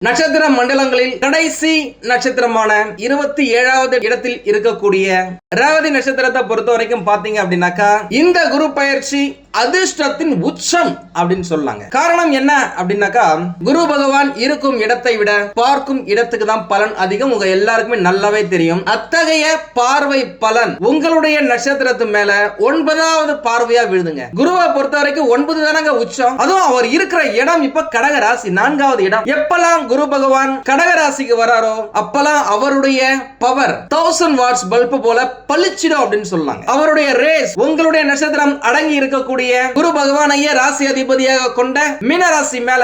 நட்சத்திர மண்டலங்களில் கடைசி நட்சத்திரமான 27வது இடத்தில் இருக்கக்கூடிய ரேவதி நட்சத்திரத்தை பொறுத்த வரைக்கும் பாத்தீங்க அப்படின்னாக்கா இந்த குரு பயிற்சி அதிர்ஷ்டத்தின் உச்சம் அப்படின்னு சொல்லாங்க. காரணம் என்ன அப்படின்னாக்கா குரு பகவான் இருக்கும் இடத்தை விட பார்க்கும் இடத்துக்கு தான் பலன் அதிகம். உங்க எல்லாருக்குமே நல்லாவே தெரியும். அத்தகைய பார்வை பலன் உங்களுடைய நட்சத்திரத்து மேல 9வது பார்வையா விழுதுங்க. குருவை பொறுத்த வரைக்கும் 9 தானங்க உச்சம். அதுவும் அவர் இருக்கிற இடம் இப்ப கடக ராசி 4வது இடம். எப்பெல்லாம் குரு பகவான் கடக ராசிக்கு வராரோ அப்பெல்லாம் அவருடைய பவர் 1000 வாட்ஸ் பல்பு போல பளிச்சிடும் அப்படின்னு சொல்லாங்க. அவருடைய ரேஸ் உங்களுடைய நட்சத்திரம் அடங்கி இருக்கக்கூடிய குரு பகவானையே ராசி அதிபதியாக கொண்ட மீன ராசி மேல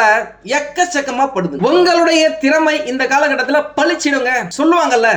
எக்கச்சக்கமா படுது. உங்களுடைய திறமை இந்த காலகட்டத்தில் பளிச்சிடுங்க. சொல்லுவாங்கல்ல,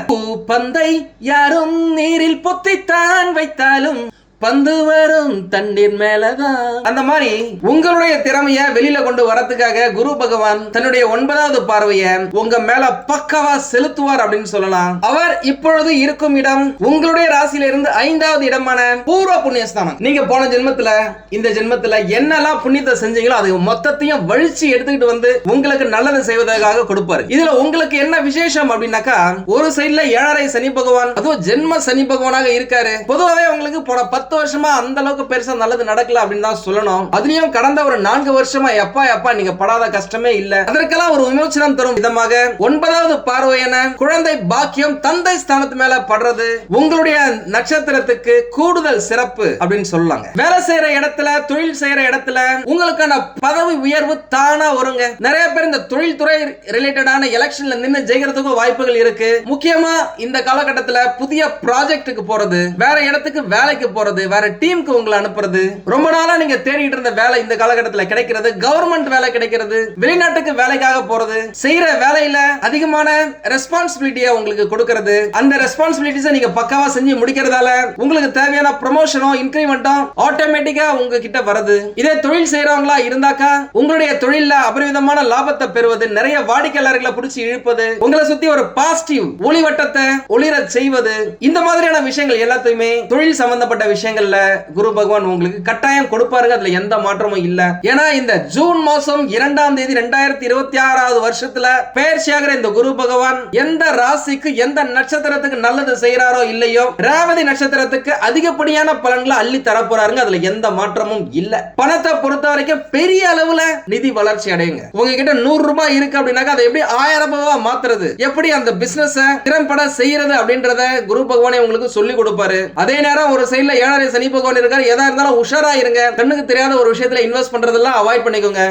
பந்தை யாரும் நீரில் பொத்தித்தான் வைத்தாலும் பந்து வரும் தண்ணீர் மேலதான். அந்த மாதிரி உங்களுடைய திறமைய வெளியில கொண்டு வரதுக்காக குரு பகவான் தன்னுடைய 9வது பார்வையை உங்க மேல பக்கவா செலுத்துவார் அப்படின்னு சொல்லலாம். அவர் இப்பொழுது இருக்கும் இடம் உங்களுடைய ராசியில இருந்து 5வது இடமான பூர்வ புண்ணியஸ்தானம். நீங்க போன ஜென்மத்துல இந்த ஜென்மத்துல என்னெல்லாம் புண்ணியத்தை செஞ்சீங்களோ அது மொத்தத்தையும் வழிச்சு எடுத்துக்கிட்டு வந்து உங்களுக்கு நல்லது செய்வதற்காக கொடுப்பாரு. இதுல உங்களுக்கு என்ன விசேஷம் அப்படின்னாக்கா, ஒரு சைடுல 7.5 சனி பகவான், அதுவும் ஜென்ம சனி பகவானாக இருக்காரு. பொதுவாகவே உங்களுக்கு போன 10 வருஷமா அந்த அளவுக்கு பெருசா நல்லது நடக்கல அப்படின்னு தான் சொல்லணும். அதுலயும் கடந்த ஒரு 4 வருஷமா எப்பா நீங்க படாத கஷ்டமே இல்ல. அதற்கெல்லாம் ஒரு விமோசனம் தரும் விதமாக 9வது பார்வையான குழந்தை பாக்கியம் தந்தை ஸ்தானத்து மேல படுறது உங்களுடைய நட்சத்திரத்துக்கு கூடுதல் சிறப்பு அப்படின்னு சொல்லாங்க. வேலை செய்யற இடத்துல, தொழில் செய்யற இடத்துல உங்களுக்கான பதவி உயர்வு தானா வருங்க. நிறைய பேர் இந்த தொழில்துறை ரிலேட்டடான எலெக்ஷன்ல நின்று ஜெயிக்கிறதுக்கு வாய்ப்புகள் இருக்கு. முக்கியமா இந்த காலகட்டத்தில் புதிய ப்ராஜெக்ட்டுக்கு போறது, வேற இடத்துக்கு வேலைக்கு போறது, வேற டீமுக்கு உங்களை அனுப்புறது, ரொம்ப நாளா நீங்க தேடிட்டு இருந்த வேலை இந்த காலகட்டத்தில் கிடைக்கிறது, கவர்மெண்ட் வேலை கிடைக்கிறது, வெளிநாட்டுக்கு வேலைக்காக போறது, செய்யற வேலையில அதிகமான ரெஸ்பான்சிபிலிட்டியை உங்களுக்கு கொடுக்கிறது, அந்த ரெஸ்பான்சிபிலிட்டிஸை நீங்க பக்காவா செஞ்சு முடிக்கிறதால உங்களுக்கு தேவையான ப்ரமோஷனோ இன்கிரிமெண்டோ ஆட்டோமேட்டிக்கா உங்ககிட்ட வருது. இதே தொழில் செய்யறவங்களா இருந்தாக்கா உங்களுடைய தொழில்ல அபரிவிதமான லாபத்தை பெறுவது, நிறைய வாடிக்கையாளர்களை பிடிச்சி இழுப்பது, உங்களை சுத்தி ஒரு பாசிட்டிவ் ஒளிவட்டத்தை ஒளிர செய்வது, இந்த மாதிரியான விஷயங்கள் எல்லாத்தையுமே தொழில் சம்பந்தப்பட்ட விஷயங்கள்ல குரு பகவான் உங்களுக்கு கட்டாயம் கொடுப்பாருங்க. அதுல எந்த மாற்றமும் இல்ல. ஏன்னா இந்த ஜூன் மாசம் 2ஆம் தேதி 2026வது வருஷத்துல பெயர்ச்சியாகிற இந்த குரு பகவான் எந்த ராசிக்கு எந்த நட்சத்திரத்துக்கு நல்லது செய்யறாரோ இல்லையோ ரேவதி நட்சத்திரத்துக்கு அதிகப்படியான பலன்களை அள்ளி தரப்போறாருங்க. அதுல எந்த மாற்றமும் இல்ல. பணத்தை பொறுத்த வரைக்கும் பெரிய அளவுல நிதி வளர்ச்சி அடையுங்க. உங்ககிட்ட 100 ரூபாய் இருக்கு அப்படின்னாக்கா அதை எப்படி 1000 ரூபாய் மாத்துறது, எப்படி அந்த பிசினஸ் திறம்பட செய்யறது அப்படின்றத குரு பகவானே உங்களுக்கு சொல்லி கொடுப்பாரு. அதே நேரம் ஒரு சைடுல 7.5 சனி பகவான் இருக்காரு. எதா இருந்தாலும் உஷாரா இருங்க. கண்ணுக்கு தெரியாத ஒரு விஷயத்துல இன்வெஸ்ட் பண்றதெல்லாம் அவாய்ட் பண்ணிக்கோங்க.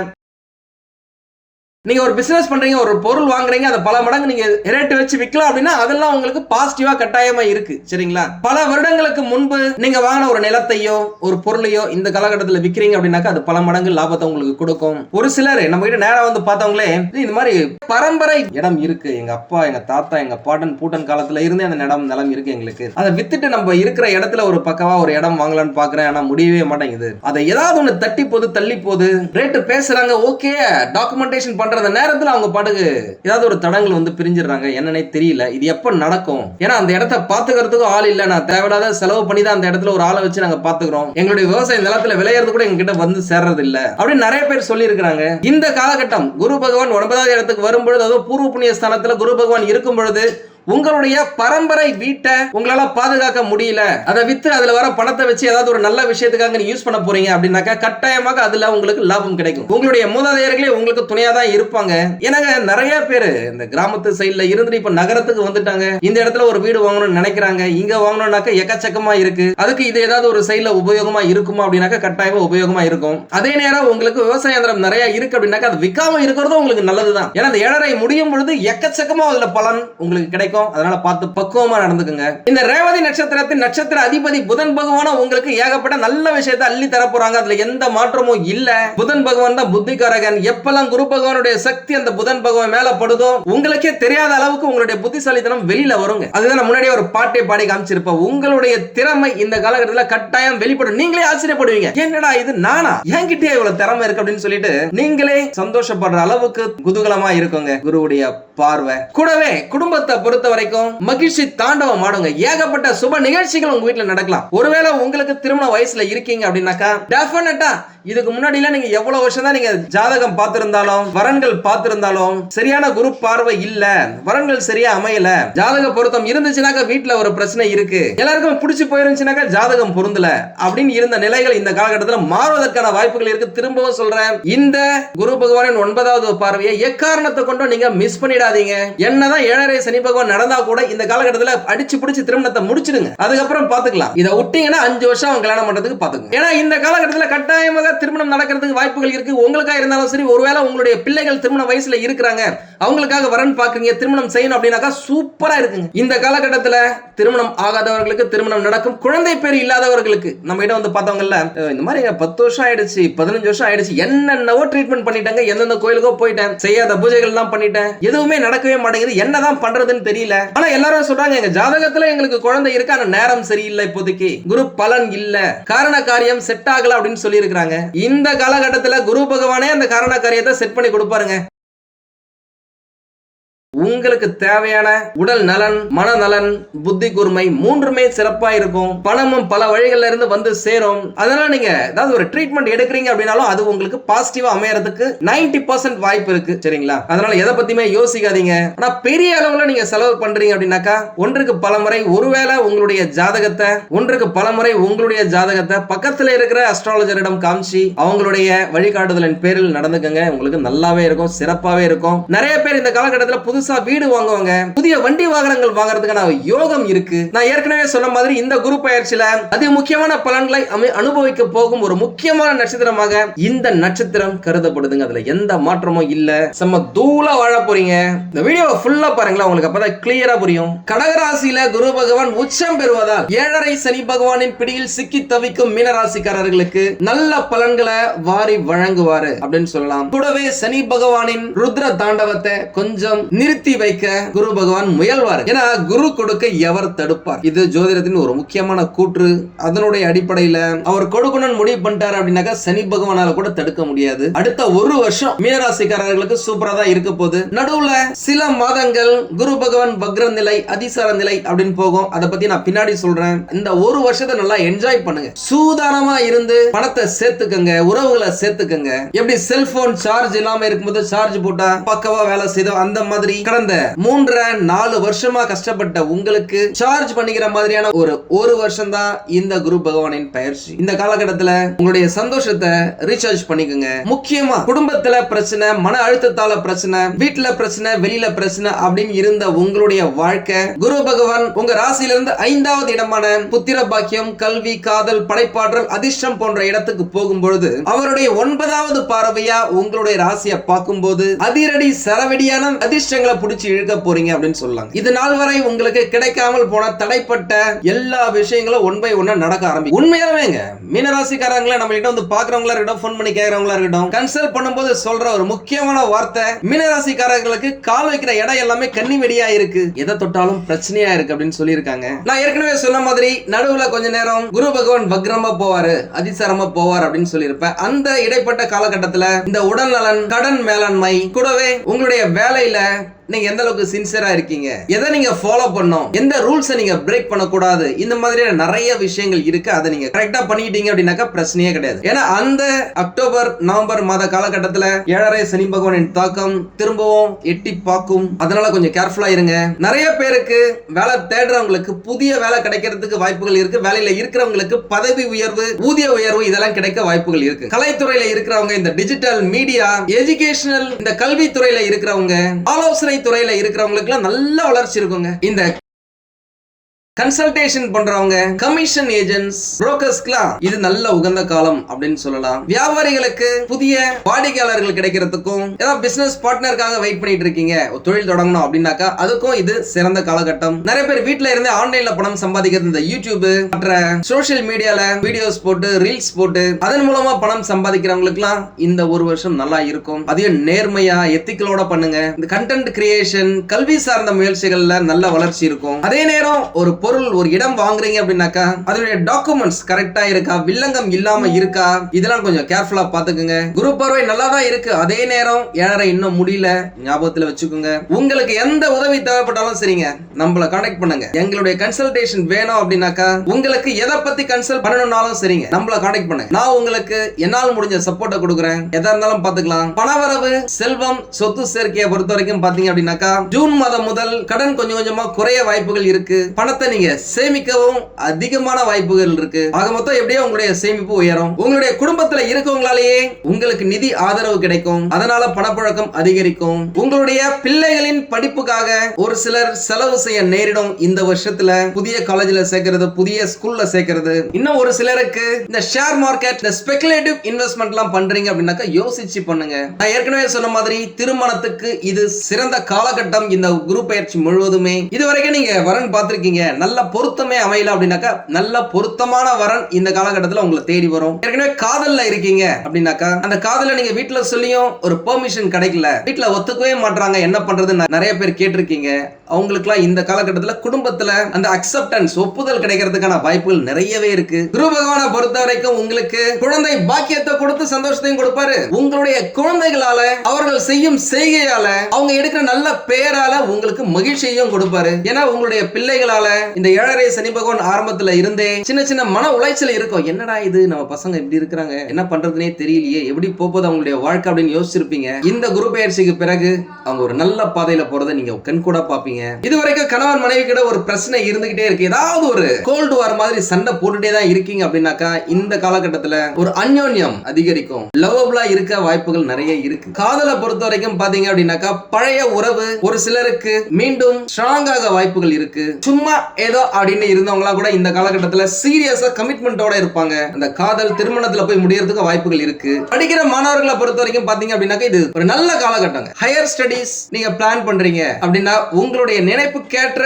நீங்க ஒரு பிசினஸ் பண்றீங்க, ஒரு பொருள் வாங்குறீங்க, அதை பல மடங்கு நீங்க ரேட் வச்சு விற்கலாம் அப்படின்னா அதெல்லாம் உங்களுக்கு பாசிட்டிவா கட்டாயமா இருக்கு. சரிங்களா? பல வருடங்களுக்கு முன்பு நீங்க வாங்கின ஒரு நிலத்தையோ ஒரு பொருளையோ இந்த காலகட்டத்தில் விற்கிறீங்க அப்படின்னாக்கா அது பல மடங்கு லாபத்தை உங்களுக்கு கொடுக்கும். ஒரு சிலர் நம்ம கிட்ட நேரா வந்து பார்த்தவங்களே இந்த மாதிரி பரம்பரை இடம் இருக்கு, எங்க அப்பா எங்க தாத்தா எங்க பாட்டன் பூட்டன் காலத்துல இருந்தே அந்த நிலம் இருக்கு எங்களுக்கு, அதை வித்துட்டு நம்ம இருக்கிற இடத்துல ஒரு பக்கவா ஒரு இடம் வாங்கலாம்னு பாக்குறேன், ஆனா முடியவே மாட்டேங்குது. அதை ஏதாவது ஒண்ணு தட்டி போது தள்ளி போது ரேட்டு பேசுறாங்க, ஓகே டாக்குமெண்டேஷன் பண்ற அந்த நேரத்துல அவங்க பாட்டுக்கு ஏதாவது ஒரு தடங்கள் வந்து பிரிஞ்சிடறாங்க. என்னன்னே தெரியல. இது எப்ப நடக்கும்? ஏன்னா அந்த இடத்தை பாத்துக்கிறதுக்கும் ஆள் இல்ல. நான் தேவையில்லாத செலவு பண்ணி தான் அந்த இடத்துல ஒரு ஆளை வச்சு நாங்க பாத்துக்கிறோம். எங்களுடைய விவசாய நிலத்துல விளையிறது கூட எங்க கிட்ட வந்து சேர்றது இல்ல அப்படின்னு நிறைய பேர் சொல்லி இருக்கிறாங்க. இந்த காலகட்டம் குரு பகவான் 9வது இடத்துக்கு வரும்பொழுது, அதுவும் பூர்வ புண்ணிய ஸ்தானத்துல குரு பகவான் இருக்கும் பொழுது உங்களுடைய பரம்பரை வீட்டை உங்களால பாதுகாக்க முடியல, அதை வித்து அதுல வர பணத்தை வச்சு ஏதாவது ஒரு நல்ல விஷயத்துக்காக நீங்க யூஸ் பண்ண போறீங்க அப்படின்னாக்கா கட்டாயமாக அதுல உங்களுக்கு லாபம் கிடைக்கும். உங்களுடைய மூதாதையர்களே உங்களுக்கு துணையா தான் இருப்பாங்க. ஏன்னாங்க நிறைய பேர் இந்த கிராமத்து சைட்ல இருந்து இப்ப நகரத்துக்கு வந்துட்டாங்க. இந்த இடத்துல ஒரு வீடு வாங்கணும்னு நினைக்கிறாங்க. இங்க வாங்கணும்னாக்கா எக்கச்சக்கமா இருக்கு. அதுக்கு இது ஏதாவது ஒரு சைட்ல உபயோகமா இருக்குமா அப்படின்னாக்கா கட்டாயமா உபயோகமா இருக்கும். அதே நேரம் உங்களுக்கு விவசாய இயந்திரம் நிறைய இருக்கு அப்படின்னாக்கா அது விற்காம இருக்கிறதும் உங்களுக்கு நல்லதுதான். ஏன்னா அந்த 7.5 முடியும் பொழுது எக்கச்சக்கமா அதுல பலன் உங்களுக்கு கிடைக்கும். அதனால பார்த்து பக்குவமா நடந்துக்குங்க. இந்த ரேவதி நட்சத்திரத்தின் நட்சத்திர அதிபதி புதன் பகவான் உங்களுக்கு ஏகப்பட்ட நல்ல விஷயத்தை அள்ளி தர போறாங்க. அதுல எந்த மாற்றமும் இல்ல. புதன் பகவான் தான் புத்திகாரகன். எப்பெல்லாம் குரு பகவானுடைய சக்தி அந்த புதன் பகவான் மேல படுதோ உங்களுக்கே தெரியாத அளவுக்கு உங்களுடைய புத்திசாலித்தனம் வெளியில வருங்க. அதுதான் முன்னாடியே ஒரு பாட்டை பாடி காமிச்சிருப்போம். உங்களுடைய திறமை இந்த காலகட்டத்தில் கட்டாயம் வெளிப்படும். நீங்களே ஆச்சரியப்படுவீங்க, என்னடா இது நானா, என்கிட்டயே இவ்வளவு திறமை இருக்கு அப்படின்னு சொல்லிட்டு நீங்களே சந்தோஷப்படுற அளவுக்கு குதூகலமா இருக்குங்க குருவுடைய பார்வை. கூடவே குடும்பத்தை பொறுத்த வரைக்கும் மகிழ்ச்சி தாண்டவம் ஆடுங்க. ஏகப்பட்ட சுப நிகழ்ச்சிகள் உங்க வீட்டுல நடக்கலாம். ஒருவேளை உங்களுக்கு திருமண வயசுல இருக்கீங்க அப்படின்னாக்கா டெஃபினட்டா இதுக்கு முன்னாடி நீங்க எவ்வளவு வருஷம் தான் நீங்க ஜாதகம் பார்த்திருந்தாலும் வரன்கள் பார்த்திருந்தாலும் சரியான குரு பார்வை இல்ல, வரன்கள் சரியா அமையல, ஜாதக பொருத்தம் இருந்துச்சுனாக்கா வீட்டுல ஒரு பிரச்சனை இருக்கு, எல்லாருக்கும் பிடிச்சு போயிருந்துச்சுனாக்கா ஜாதகம் பொருந்தல அப்படின்னு இருந்த நிலைகள் இந்த காலகட்டத்தில் மாறுவதற்கான வாய்ப்புகள் இருக்கு. திரும்பவும் சொல்றேன், இந்த குரு பகவானின் 9வது பார்வையை எக்காரணத்தை கொண்டும் நீங்க மிஸ் பண்ணிடாதீங்க. என்னதான் 7.5 சனி பகவான் நடந்தா கூட இந்த காலகட்டத்தில் அடிச்சு பிடிச்சு திருமணத்தை முடிச்சிடுங்க, அதுக்கப்புறம் பாத்துக்கலாம். இதை விட்டீங்கன்னா 5 வருஷம் அவங்க கல்யாணம் பண்றதுக்கு பாத்துங்க. ஏன்னா இந்த காலகட்டத்தில் கட்டாயமாக திருமணம் நடக்கிறதுக்கு வாய்ப்புகள் இருக்கு. உங்களுக்கா இருந்தாலும் சரி, ஒருவேளை உங்களுடைய பிள்ளைகள் திருமண வயசுல இருக்கிறாங்க, அவங்களுக்காக வரன் பாக்குறீங்க, திருமணம் செய்யணும் அப்படின்னாக்கா சூப்பரா இருக்குங்க. இந்த காலகட்டத்தில் திருமணம் ஆகாதவர்களுக்கு திருமணம் நடக்கும். குழந்தை பேர் இல்லாதவர்களுக்கு நம்ம கிட்ட வந்து பார்த்தவங்கல்ல, இந்த மாதிரி 10 வருஷம் ஆயிடுச்சு, 15 வருஷம் ஆயிடுச்சு, என்னென்னவோ ட்ரீட்மெண்ட் பண்ணிட்டாங்க, எந்தெந்த கோயிலுக்கோ போயிட்டேன், செய்யாத பூஜைகள் எல்லாம் பண்ணிட்டேன், எதுவுமே நடக்கவே மாட்டேங்குது, என்னதான் பண்றதுன்னு தெரியல. ஆனா எல்லாரும் சொல்றாங்க எங்க ஜாதகத்துல எங்களுக்கு குழந்தை இருக்கு, ஆனா நேரம் சரியில்லை, இப்போதைக்கு குரு பலன் இல்ல, காரண காரியம் செட் ஆகல அப்படின்னு சொல்லி இருக்காங்க. இந்த காலகட்டத்தில் குரு பகவானே அந்த காரண காரியத்தை செட் பண்ணி கொடுப்பாருங்க. உங்களுக்கு தேவையான உடல் நலன், மனநலன், புத்தி கூர்மை மூன்றுமே சிறப்பா இருக்கும். பணமும் பல வழிகள்ல இருந்து வந்து சேரும். அதனால நீங்க ஏதாவது ஒரு ட்ரீட்மெண்ட் எடுக்கிறீங்க அப்படின்னாலும் அது உங்களுக்கு பாசிட்டிவா அமையறதுக்கு 90% வாய்ப்பு இருக்கு. சரிங்களா? அதனால எதை பத்தியுமே யோசிக்காதீங்க. ஆனா பெரிய அளவுல நீங்க செலவு பண்றீங்க அப்படின்னாக்கா ஒன்றுக்கு பலமுறை ஒருவேளை உங்களுடைய ஜாதகத்தை பக்கத்துல இருக்கிற அஸ்ட்ராலஜரிடம் காமிச்சு அவங்களுடைய வழிகாட்டுதலின் பேரில் நடந்துக்கங்க. உங்களுக்கு நல்லாவே இருக்கும், சிறப்பாவே இருக்கும். நிறைய பேர் இந்த காலகட்டத்தில் புதுசா வீடு வாங்குவாங்க, புதிய வண்டி வாகனங்கள் வாங்குறதுக்கான யோகம் இருக்கு. நான் ஏற்கனவே சொன்ன மாதிரி இந்த குரு பயிற்சியில அதி முக்கியமான பலன்களை அனுபவிக்க போகும் ஒரு முக்கியமான நட்சத்திரமாக இந்த நட்சத்திரம் கருதப்படுதுங்க. அதுல எந்த மாற்றமும் இல்ல. செம்ம தூளா வாழ போறீங்க. இந்த வீடியோவை ஃபுல்லா பாருங்களேன், உங்களுக்கு அப்பதான் கிளியரா புரியும். கடகராசியில குரு பகவான் உச்சம் பெறுவதால் 7.5 சனி பகவானின் பிடியில் சிக்கி தவிக்கும் மீனராசிக்காரர்களுக்கு நல்ல பலன்களை வாரி வழங்குவாரு அப்படின்னு சொல்லலாம். கூடவே சனி பகவானின் ருத்ர தாண்டவத்தை கொஞ்சம் நிறுத்தி வைக்க குரு பகவான் முயல்வார். ஏன்னா குரு கொடுக்க எவர் தடுப்பார்? இது ஜோதிடத்தின் ஒரு முக்கியமான கூற்று. அதனுடைய அடிப்படையில் அவர் கொடுக்கணும்னு முடிவு பண்ணிட்டாரு அப்படின்னாக்கா சனி பகவானால கூட தடுக்க முடியாது. அடுத்த ஒரு வருஷம் மீனராசிக்காரர்களுக்கு சூப்பரா தான் இருக்க போகுது. நடுவுல சில மாதங்கள் குரு பகவான் வக்ர நிலை, அதிசார நிலை அப்படின்னு போகும். அதை பத்தி நான் பின்னாடி சொல்றேன். இந்த ஒரு வருஷத்தை நல்லா என்ஜாய் பண்ணுங்க. சூதானமா இருந்து பணத்தை சேர்த்துக்கங்க, உறவுகளை சேர்த்துக்கங்க. எப்படி செல்போன் சார்ஜ் இல்லாம இருக்கும்போது சார்ஜ் போட்டா பக்கவா வேலை செய்தோம், அந்த மாதிரி கடந்த 3-4 வருஷமா கஷ்டப்பட்ட உங்களுக்கு சார்ஜ் பண்ணிக்கிற மாதிரியான ஒரு வருஷம் தான் இந்த குரு பகவானின் பயிற்சி. இந்த காலகட்டத்தில் உங்களுடைய சந்தோஷத்தை ரீசார்ஜ் பண்ணிக்கோங்க. முக்கியமா குடும்பத்துல பிரச்சனை, மன அழுத்தத்தால பிரச்சனை, வீட்டுல பிரச்சனை, வெளியில பிரச்சனை அப்படின்னு இருந்த உங்களுடைய வாழ்க்கை குரு பகவான் உங்க ராசியிலிருந்து 5வது இடமான புத்திர பாக்கியம், கல்வி, காதல், படைப்பாற்றல், அதிர்ஷ்டம் போன்ற இடத்துக்கு போகும்பொழுது அவருடைய 9வது பார்வையா உங்களுடைய ராசியை பார்க்கும்போது அதிரடி சரவெடியான அதிர்ஷ்டங்களை புடிச்சு இழுக்க போறீங்க அப்படின்னு சொல்லலாம். இது நாள் வரை உங்களுக்கு கிடைக்காமல் போன தடைப்பட்ட எல்லா விஷயங்களும் ஒன் பை ஒன்னா நடக்க ஆரம்பிக்கும். உண்மையாவேங்க மீனராசிக்காரங்களை நம்ம கிட்ட வந்து பாக்குறவங்களா இருக்கட்டும், போன் பண்ணி கேட்கறவங்களா இருக்கட்டும், கன்சல்ட் பண்ணும்போது சொல்ற ஒரு முக்கியமான வார்த்தை, மீனராசிக்காரர்களுக்கு கால் வைக்கிற இடம் எல்லாமே கன்னி வெடியா இருக்கு, எதை தொட்டாலும் பிரச்சனையா இருக்கு அப்படின்னு சொல்லியிருக்காங்க. நான் ஏற்கனவே சொன்ன மாதிரி நடுவுல கொஞ்ச நேரம் குரு பகவான் வக்ரமா போவாரு, அதிசாரமா போவார் அப்படின்னு சொல்லியிருப்பேன். அந்த இடைப்பட்ட காலகட்டத்தில் இந்த உடல் நலன், கடன் மேலாண்மை, கூடவே உங்களுடைய வேலையில நீங்க எந்த அளவுக்கு சின்சியரா இருக்கீங்க, எதை நீங்க ஃபாலோ பண்ணணும், எந்த ரூல்ஸை நீங்க பிரேக் பண்ணக்கூடாது, இந்த மாதிரியான நிறைய விஷயங்கள் இருக்கு. அதை நீங்க கரெக்டா பண்ணிட்டீங்க அப்படின்னாக்கா பிரச்சனையே கிடையாது. ஏன்னா அந்த அக்டோபர் நவம்பர் மாத காலகட்டத்தில் 7.5 சனி பகவானின் தாக்கம் திரும்பவும் எட்டி பார்க்கும். அதனால கொஞ்சம் கேர்ஃபுல்லா இருங்க. நிறைய பேருக்கு வேலை தேடுறவங்களுக்கு புதிய வேலை கிடைக்கிறதுக்கு வாய்ப்புகள் இருக்கு. வேலையில இருக்கிறவங்களுக்கு பதவி உயர்வு, ஊதிய உயர்வு இதெல்லாம் கிடைக்க வாய்ப்புகள் இருக்கு. கலைத்துறையில இருக்கிறவங்க, இந்த டிஜிட்டல் மீடியா, எஜுகேஷனல், இந்த கல்வித்துறையில இருக்கிறவங்க, ஆலோசனை துறையில இருக்கிறவங்களுக்கு நல்ல வளர்ச்சி இருக்குங்க. இந்த கன்சல்டேஷன் பண்றவங்க, கமிஷன் ஏஜென்ட்ஸ், புரோக்கர்ஸ்க்குலாம் இது நல்ல உகந்த காலம் அப்படின்னு சொல்லலாம். வியாபாரிகளுக்கு புதிய வாடிக்கையாளர்கள் கிடைக்கிறதுக்கும், ஏதாவது பிசினஸ் பார்ட்னருக்காக வெயிட் பண்ணிட்டு இருக்கீங்க, தொழில் தொடங்கணும் அப்படின்னாக்கா அதுக்கும் இது சிறந்த காலகட்டம். நிறைய பேர் வீட்டுல இருந்து ஆன்லைன்ல பணம் சம்பாதிக்கிறது, இந்த யூடியூப் மற்ற சோசியல் மீடியால வீடியோஸ் போட்டு, ரீல்ஸ் போட்டு அதன் மூலமா பணம் சம்பாதிக்கிறவங்களுக்குலாம் இந்த ஒரு வருஷம் நல்லா இருக்கும். அதையும் நேர்மையா எத்திக்கலோட பண்ணுங்க. இந்த கண்டென்ட் கிரியேஷன், கல்வி சார்ந்த முயற்சிகள்ல நல்ல வளர்ச்சி இருக்கும். அதே நேரம் ஒரு பொருள் ஒரு இடம் வாங்குறீங்க அப்படின்னாக்கா அதனுடைய டாக்குமெண்ட்ஸ் கரெக்டா இருக்கா, வில்லங்கம் இல்லாம இருக்கா, இதெல்லாம் கொஞ்சம் கேர்ஃபுல்லா பாத்துக்குங்க. குரு பார்வை நல்லா தான் இருக்கு, அதே நேரம் 7.5 இன்னும் முடியல, ஞாபகத்துல வச்சுக்கோங்க. உங்களுக்கு எந்த உதவி தேவைப்பட்டாலும் சரிங்க, நம்மள கான்டாக்ட் பண்ணுங்க. எங்களுடைய கன்சல்டேஷன் வேணும் அப்படின்னாக்கா, உங்களுக்கு எதை பத்தி கன்சல்ட் பண்ணணும்னாலும் சரிங்க, நம்மள கான்டாக்ட் பண்ணுங்க. நான் உங்களுக்கு என்னால் முடிஞ்ச சப்போர்ட்டை கொடுக்குறேன். எதா இருந்தாலும் பாத்துக்கலாம். பணவரவு, செல்வம், சொத்து சேர்க்கையை பொறுத்த வரைக்கும் பாத்தீங்க அப்படின்னாக்கா ஜூன் மாதம் முதல் கடன் கொஞ்சம் கொஞ்சமா குறைய வாய்ப்புகள் இருக்கு. பணத்தை நீங்க சேமிக்கவும் அதிகமான வாய்ப்புகள் இருக்கு. ஆக மொத்தம் எப்படியோ உங்களுடைய சேமிப்பு உயரும். உங்களுடைய குடும்பத்துல இருக்கவங்களாலேயே உங்களுக்கு நிதி ஆதரவு கிடைக்கும். அதனால பணப்புழக்கம் அதிகரிக்கும். உங்களுடைய பிள்ளைகளின் படிப்புக்காக ஒரு சிலர் செலவு செய்ய நேரிடும். இந்த வருஷத்துல புதிய காலேஜ்ல சேர்க்கிறது, புதிய ஸ்கூல்ல சேர்க்கிறது. இன்னும் ஒரு சிலருக்கு இந்த ஷேர் மார்க்கெட், இந்த ஸ்பெகுலேட்டிவ் இன்வெஸ்ட்மெண்ட் எல்லாம் பண்றீங்க அப்படின்னாக்கா யோசிச்சு பண்ணுங்க. நான் ஏற்கனவே சொன்ன மாதிரி திருமணத்துக்கு இது சிறந்த காலகட்டம். இந்த குரு பயிற்சி முழுவதுமே இதுவரைக்கும் நீங்க வரன் பார்த்திருக்கீங்க, நல்ல பொருத்தமே அமையல அப்படின்னாக்கா நல்ல பொருத்தமான வரன் இந்த காலகட்டத்தில் உங்களை தேடி வரும். ஏற்கனவே காதல்ல இருக்கீங்க அப்படின்னாக்கா அந்த காதல நீங்க வீட்டுல சொல்லியும் ஒரு பெர்மிஷன் கிடைக்கல, வீட்டுல ஒத்துக்கவே மாட்டாங்க, என்ன பண்றது நிறைய பேர் கேட்டிருக்கீங்க. அவங்களுக்குலாம் இந்த காலகட்டத்தில் குடும்பத்துல அந்த அக்செப்டன்ஸ், ஒப்புதல் கிடைக்கிறதுக்கான வாய்ப்புகள் நிறையவே இருக்கு. குரு பகவானை பொறுத்த வரைக்கும் உங்களுக்கு குழந்தை பாக்கியத்தை கொடுத்து சந்தோஷத்தையும் கொடுப்பாரு. உங்களுடைய குழந்தைகளால, அவர்கள் செய்யும் செய்கையால, அவங்க எடுக்கிற நல்ல பெயரால உங்களுக்கு மகிழ்ச்சியையும் கொடுப்பாரு. ஏன்னா உங்களுடைய பிள்ளைகளால இந்த 7.5 சனி பகவான் ஆரம்பத்துல இருந்தே சின்ன சின்ன மன உளைச்சல் இருக்கும். என்னடா இது, நம்ம பசங்க இப்படி இருக்கிறாங்க, என்ன பண்றதுனே தெரியலையே, எப்படி போகுது அவங்களுடைய வாழ்க்கை அப்படின்னு யோசிச்சிருப்பீங்க. இந்த குரு பயிற்சிக்கு பிறகு அவங்க ஒரு நல்ல பாதையில போறதை நீங்க கண் கூட பாப்பீங்க. இதுவரைக்கும் கணவன் மனைவி கிட்ட ஒரு பிரச்சனை இருந்துகிட்டே இருக்கு, ஏதாவது ஒரு கோல்டு வார் மாதிரி சண்டை போட்டுட்டே தான் இருக்கீங்க அப்படின்னாக்கா இந்த காலகட்டத்துல ஒரு அந்யோன்யம் அதிகரிக்கும். லவ்வபிளா இருக்க வாய்ப்புகள் நிறைய இருக்கு. காதலை பொறுத்த வரைக்கும் பாத்தீங்க அப்படின்னாக்கா பழைய உறவு ஒரு சிலருக்கு மீண்டும் ஸ்ட்ராங்காக வாய்ப்புகள் இருக்கு. சும்மா ஏதோ அப்படின்னு இருந்தவங்களா கூட இந்த காலகட்டத்துல சீரியஸா கமிட்மெண்டோட இருப்பாங்க. அந்த காதல் திருமணத்துல போய் முடியறதுக்கு வாய்ப்புகள் இருக்கு. படிக்கிற மாணவர்களை பொறுத்த வரைக்கும் பாத்தீங்க அப்படின்னாக்கா இது ஒரு நல்ல காலகட்டம். ஹையர் ஸ்டடீஸ் நீங்க பிளான் பண்றீங்க அப்படின்னா உங்களுடைய நினைப்புக்கேற்ற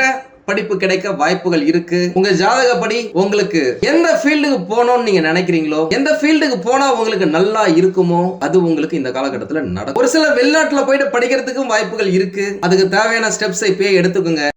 படிப்பு கிடைக்க வாய்ப்புகள் இருக்கு. உங்க ஜாதகப்படி உங்களுக்கு எந்த ஃபீல்டுக்கு போகணும்னு நீங்க நினைக்கிறீங்களோ, எந்த ஃபீல்டுக்கு போனா உங்களுக்கு நல்லா இருக்குமோ அது உங்களுக்கு இந்த காலகட்டத்தில் நடக்கும். ஒரு சில வெளிநாட்டுல போயிட்டு படிக்கிறதுக்கும் வாய்ப்புகள் இருக்கு. அதுக்கு தேவையான ஸ்டெப்ஸை இப்பயே எடுத்துக்கோங்க.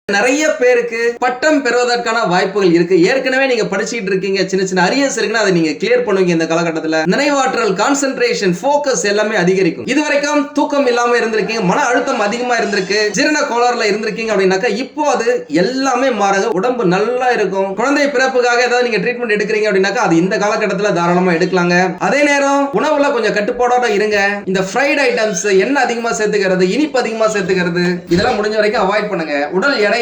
நிறைய பேருக்கு பட்டம் பெறுவதற்கான வாய்ப்புகள் இருக்கு. ஏற்கனவே நீங்க படிச்சிட்டு இருக்கீங்க, சின்ன சின்ன அரியர்ஸ் இருக்குன்னா அதை நீங்க கிளியர் பண்ணுவீங்க. இந்த காலகட்டத்தில் நினைவாற்றல், கான்சென்ட்ரேஷன், ஃபோக்கஸ் எல்லாமே அதிகரிக்கும். இதுவரைக்கும் தூக்கம் இல்லாம இருந்திருக்கீங்க, மன அழுத்தம் அதிகமா இருந்திருக்கு, ஜீரண கோளாறுல இருந்திருக்கீங்க அப்படின்னாக்கா இப்போ அது எல்லாமே மாறுங்க. உடம்பு நல்லா இருக்கும். குழந்தை பிறப்புக்காக ஏதாவது நீங்க ட்ரீட்மெண்ட் எடுக்கிறீங்க அப்படின்னாக்கா அது இந்த காலகட்டத்தில் தாராளமா எடுக்கலாங்க. அதே நேரம் உணவுல கொஞ்சம் கட்டுப்பாடோட இருங்க. இந்த ஃப்ரைட் ஐட்டம்ஸ், எண்ணெய் அதிகமா சேர்த்துக்கிறது, இனிப்பு அதிகமா சேர்த்துக்கிறது, இதெல்லாம் முடிஞ்ச வரைக்கும் அவாய்ட் பண்ணுங்க. உடல்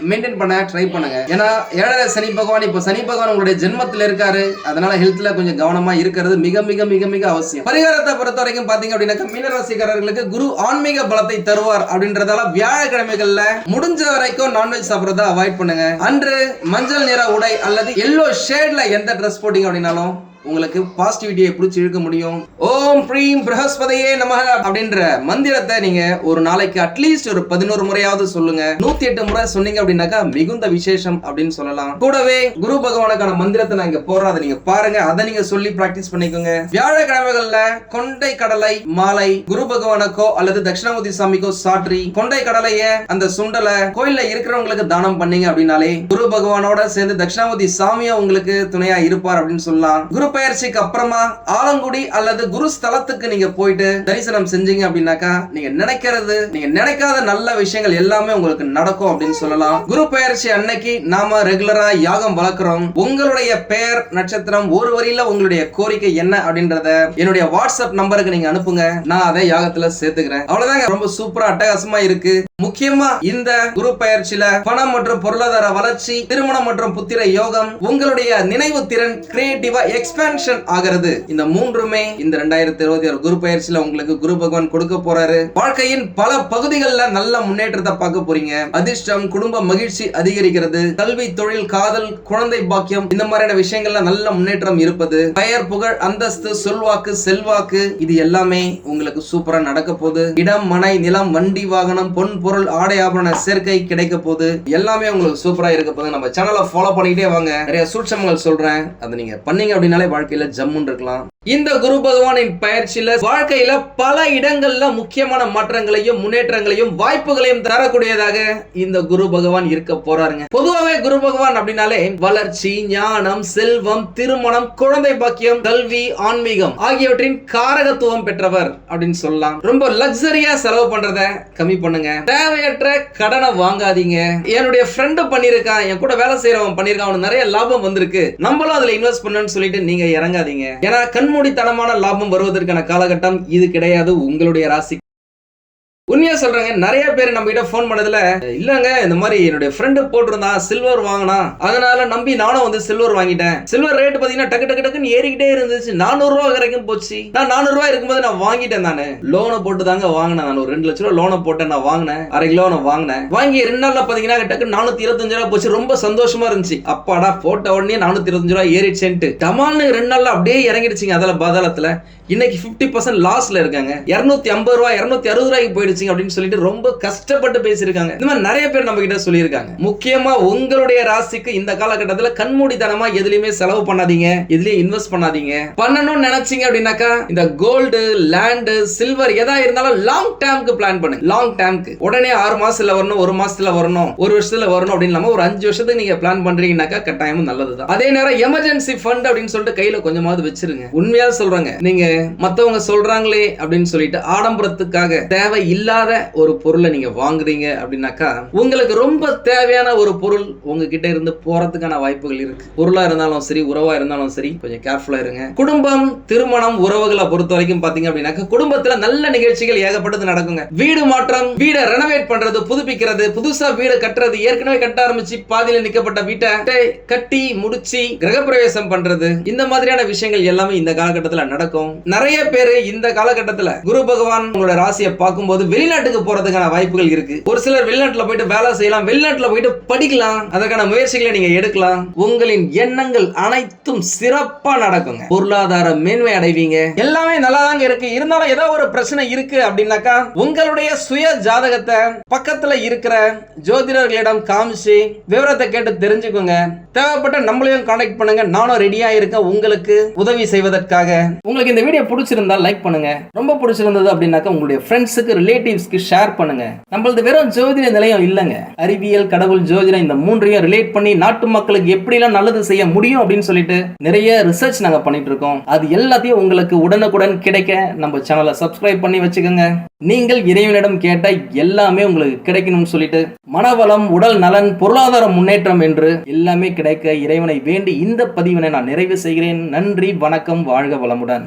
மெயின்டைன் பண்ண ட்ரை பண்ணுங்க. ஏன்னா 7.5 சனி பகவான், இப்ப சனி பகவான் உங்களுடைய ஜென்மத்துல இருக்காரு. அதனால ஹெல்த்ல கொஞ்சம் கவனமா இருக்கிறது மிக மிக மிக மிக அவசியம். பரிகாரத்தை பொறுத்த வரைக்கும் பாத்தீங்க அப்படின்னா மீனராசிக்காரர்களுக்கு குரு ஆன்மீக பலத்தை தருவார் அப்படின்றதால வியாழக்கிழமைகள்ல முடிஞ்ச வரைக்கும் நான்வெஜ் சாப்பிடுறத அவாய்ட் பண்ணுங்க. அன்று மஞ்சள் நிற உடை அல்லது எல்லோ ஷேட்ல எந்த ட்ரெஸ் போட்டீங்க அப்படின்னாலும் உங்களுக்கு பாசிட்டிவிட்டியை பிடிச்சி இழுக்க முடியும். ஓம் ப்ரீம் பிரஹஸ்பதியே நமஹ அப்படின்ற மந்திரத்தை நீங்க ஒரு நாளைக்கு அட்லீஸ்ட் ஒரு 11 முறையாவது சொல்லுங்க. 108 முறை சொன்னீங்க அப்படின்னாக்கா மிகுந்த விசேஷம் அப்படின்னு சொல்லலாம். கூடவே குரு பகவானுக்கான மந்திரத்தை நான் இங்க போடுறேன், அதை நீங்க பாருங்க, அதை நீங்க சொல்லி பிராக்டிஸ் பண்ணிக்கோங்க. வியாழக்கிழமைகள்ல கொண்டை கடலை மாலை குரு பகவானுக்கோ அல்லது தட்சிணாமூர்த்தி சாமிக்கோ சாற்றி கொண்டை கடலைய அந்த சுண்டலை கோயில்ல இருக்கிறவங்களுக்கு தானம் பண்ணீங்க அப்படின்னாலே குரு பகவானோட சேர்ந்து தட்சிணாமூர்த்தி சாமியா உங்களுக்கு துணையா இருப்பார் அப்படின்னு சொல்லலாம். குரு பயிற்சிக்கு அப்புறமா ஆலங்குடி அல்லது குரு ஸ்தலத்துக்கு நீங்க போயிட்டு தரிசனம் செஞ்சீங்க அப்படின்னாக்கா நீங்க நினைக்கிறது, நீங்க நினைக்காத நல்ல விஷயங்கள் எல்லாமே உங்களுக்கு நடக்கும் அப்படின்னு சொல்லலாம். குரு பயிற்சி அன்னைக்கு நாம ரெகுலரா யாகம் வளர்க்கிறோம். உங்களுடைய பெயர், நட்சத்திரம், ஒரு வரியில உங்களுடைய கோரிக்கை என்ன அப்படின்றத என்னுடைய வாட்ஸ்அப் நம்பருக்கு நீங்க அனுப்புங்க, நான் அதை யாகத்துல சேர்த்துக்கிறேன். அவ்வளவுதாங்க. ரொம்ப சூப்பரா அட்டகாசமா இருக்கு. முக்கியமா இந்த குரு பயிற்சியில பணம் மற்றும் பொருளாதார வளர்ச்சி, திருமணம் மற்றும் புத்திர யோகம், உங்களுடைய நினைவு திறன் கிரியேட்டிவா எக்ஸ்பான்ஷன் ஆகிறது. இந்த மூன்றுமே இந்த 2026 குரு பயிற்சியில உங்களுக்கு குரு பகவான் கொடுக்க போறாரு. வாழ்க்கையின் பல பகுதிகளில் நல்ல முன்னேற்றத்தை பார்க்க போறீங்க. அதிர்ஷ்டம், குடும்ப மகிழ்ச்சி அதிகரிக்கிறது. கல்வி, தொழில், காதல், குழந்தை பாக்கியம், இந்த மாதிரியான விஷயங்கள்ல நல்ல முன்னேற்றம் இருப்பது. பெயர், புகழ், அந்தஸ்து, சொல்வாக்கு, செல்வாக்கு, இது எல்லாமே உங்களுக்கு சூப்பரா நடக்க போகுது. இடம், மனை, நிலம், வண்டி, வாகனம், பொன் பொருள், ஆடை ஆபரண சேர்க்கை கிடைக்க போகுது. எல்லாமே உங்களுக்கு சூப்பரா இருக்க போகுது. நம்ம சேனலை ஃபாலோ பண்ணிட்டே வாங்க. நிறைய சூட்சமங்கள் சொல்றேன், அதை நீங்க பண்ணீங்க அப்படின்னாலே வாழ்க்கையில ஜம்முன்னு இருக்கலாம். இந்த குரு பகவானின் பயிற்சியில வாழ்க்கையில பல இடங்கள்ல முக்கியமான மாற்றங்களையும் முன்னேற்றங்களையும் வாய்ப்புகளையும் தரக்கூடியதாக இந்த குரு பகவான் இருக்க போறாருங்க. பொதுவாகவே குரு பகவான் அப்படின்னாலே வளர்ச்சி, ஞானம், செல்வம், திருமணம், குழந்தை பாக்கியம், கல்வி, ஆன்மீகம் ஆகியவற்றின் காரகத்துவம் பெற்றவர் அப்படின்னு சொல்லலாம். ரொம்ப லக்ஸரியா செலவு பண்றத கம்மி பண்ணுங்க. தேவையற்ற கடனை வாங்காதீங்க. என்னுடைய ஃப்ரெண்டு பண்ணிருக்கான், என் கூட வேலை செய்யறவன் பண்ணிருக்கான், அவனுக்கு நிறைய லாபம் வந்திருக்கு, நம்மளும் அதுல இன்வெஸ்ட் பண்ணணும்னு சொல்லிட்டு நீங்க இறங்காதீங்க. ஏன்னா கண்மூடித்தனமான லாபம் வருவதற்கான காலகட்டம் இது கிடையாது உங்களுடைய ராசி. உண்மையா சொல்றாங்க, நிறைய பேர் நம்ம கிட்ட போன் பண்ணதுல இல்லங்க இந்த மாதிரி என்னுடைய ஃப்ரெண்டு போட்டிருந்தான் சில்வர் வாங்கினா, அதனால நம்பி நானும் வந்து சில்வர் வாங்கிட்டேன். சில்வர் ரேட் பாத்தீங்கன்னா டக்கு டக்குன்னு ஏறிக்கிட்டே இருந்துச்சு, 400 ரூபாய் வரைக்கும் போச்சு. நான் 400 ரூபாய் இருக்கும்போது நான் வாங்கிட்டேன். நானு லோனை போட்டு தாங்க வாங்கினேன். நான் ஒரு 2 லட்ச ரூபாய் லோனை போட்டேன். நான் வாங்கினேன், அரை கிலோ வாங்கினேன். வாங்கி 2 நாள்ல பாத்தீங்கன்னா டக்கு 425 ரூபாய் போச்சு. ரொம்ப சந்தோஷமா இருந்துச்சு. அப்பாடா போட்ட உடனே 425 ரூபாய் ஏறிடுச்சேன்ட்டு டமால்னு 2 நாள்ல அப்படியே இறங்கிடுச்சுங்க. அதில் பாதாளத்துல இன்னைக்கு 50% லாஸ்ல இருக்காங்க. 250 ரூபாய் 260 ரூபாய்க்கு போயிடுச்சு அப்படின்னு சொல்லிட்டு ரொம்ப கஷ்டப்பட்டு பேசியிருக்காங்க. இந்த மாதிரி நிறைய பேர் நம்ம கிட்ட சொல்லியிருக்காங்க. முக்கியமா உங்களுடைய ராசிக்கு இந்த காலகட்டத்தில் கண்மூடித்தனமா எதுலயுமே செலவு பண்ணாதீங்க, எதுலயும் இன்வெஸ்ட் பண்ணாதீங்க. பண்ணணும்னு நினைச்சீங்க அப்படின்னாக்கா இந்த கோல்டு, லேண்ட், சில்வர் எதா இருந்தாலும் லாங் டேர்ம்க்கு பிளான் பண்ணுங்க. லாங் டேர்ம்க்கு உடனே 6 மாசத்துல வரணும், 1 மாசத்துல வரணும், 1 வருஷத்துல வரணும் அப்படின்னு இல்லாம ஒரு 5 வருஷத்துக்கு நீங்க பிளான் பண்றீங்கன்னாக்கா கட்டாயமும் நல்லதுதான். அதே நேரம் எமர்ஜென்சி ஃபண்ட் அப்படின்னு சொல்லிட்டு கையில கொஞ்சமாவது வச்சிருங்க. உண்மையா சொல்றாங்க, நீங்க மத்தவங்க சொல்றாங்களே அப்படின்னு சொல்லிட்டு ஆடம்பரத்துக்காக தேவை இல்லாத ஒரு பொருளை நீங்க வாங்குறீங்க அப்படின்னாக்கா உங்களுக்கு ரொம்ப தேவையான ஒரு பொருள் உங்ககிட்ட இருந்து போறதுக்கான வாய்ப்புகள் இருக்கு. பொருளா இருந்தாலும் சரி, உறவா இருந்தாலும் சரி, கொஞ்சம் கேர்ஃபுல்லா இருங்க. குடும்பம், திருமணம், உறவுகளை பொறுத்த வரைக்கும் பாத்தீங்க அப்படின்னாக்கா குடும்பத்துல நல்ல நிகழ்ச்சிகள் ஏகப்பட்டது நடக்குங்க. வீடு மாற்றம், வீடை ரெனோவேட் பண்றது, புதுப்பிக்கிறது, புதுசா வீடு கட்டுறது, ஏற்கனவே கட்ட ஆரம்பிச்சு பாதியில நிக்கப்பட்ட வீட்டை கட்டி முடிச்சு கிரகப்பிரவேசம் பண்றது, இந்த மாதிரியான விஷயங்கள் எல்லாமே இந்த காலகட்டத்தில் நடக்கும். நிறைய பேரு இந்த காலகட்டத்தில் குரு பகவான் உங்களோட ராசியை பார்க்கும்போது வெளிநாட்டுக்கு போறதுக்கான வாய்ப்புகள் இருக்கு. ஒரு சிலர் வெளிநாட்டுல போயிட்டு வேலை செய்யலாம், வெளிநாட்டுல போயிட்டு படிக்கலாம், அதற்கான முயற்சிகளை நீங்க எடுக்கலாம். உங்களின் எண்ணங்கள் அனைத்தும் சிறப்பா நடக்குங்க. பொருளாதார மேன்மை அடைவீங்க. எல்லாமே நல்லா தாங்க இருக்கு. இருந்தாலும் ஏதோ ஒரு பிரச்சனை இருக்கு அப்படின்னாக்கா உங்களுடைய சுய ஜாதகத்தை பக்கத்துல இருக்கிற ஜோதிடர்களிடம் காமிச்சு விவரத்தை கேட்டு தெரிஞ்சுக்கோங்க. தேவைப்பட்ட நம்மளையும் கான்டாக்ட் பண்ணுங்க. நானும் ரெடியா இருக்கேன் உங்களுக்கு உதவி செய்வதற்காக. உங்களுக்கு இந்த வீடியோ பிடிச்சிருந்தா லைக் பண்ணுங்க. ரொம்ப பிடிச்சிருந்தது அப்படின்னாக்கா உங்களுடைய ஃப்ரெண்ட்ஸுக்கு, ரிலேட்டிவ்ஸ்க்கு ஷேர் பண்ணுங்க. நம்மளது வெறும் ஜோதிட நிலையம் இல்லைங்க. அறிவியல், கடவுள், ஜோதிடம் இந்த மூன்றையும் ரிலேட் பண்ணி நாட்டு மக்களுக்கு எப்படிலாம் நல்லது செய்ய முடியும் அப்படின்னு சொல்லிட்டு நிறைய ரிசர்ச் நாங்க பண்ணிட்டு இருக்கோம். அது எல்லாத்தையும் உங்களுக்கு உடனுக்குடன் கிடைக்க நம்ம சேனலை சப்ஸ்கிரைப் பண்ணி வச்சுக்கோங்க. நீங்கள் இறைவனிடம் கேட்ட எல்லாமே உங்களுக்கு கிடைக்கணும்னு சொல்லிட்டு மனவளம், உடல் நலன், பொருளாதார முன்னேற்றம் என்று எல்லாமே கிடைக்க இறைவனை வேண்டி இந்த பதிவினை நான் நிறைவு செய்கிறேன். நன்றி, வணக்கம், வாழ்க வளமுடன்.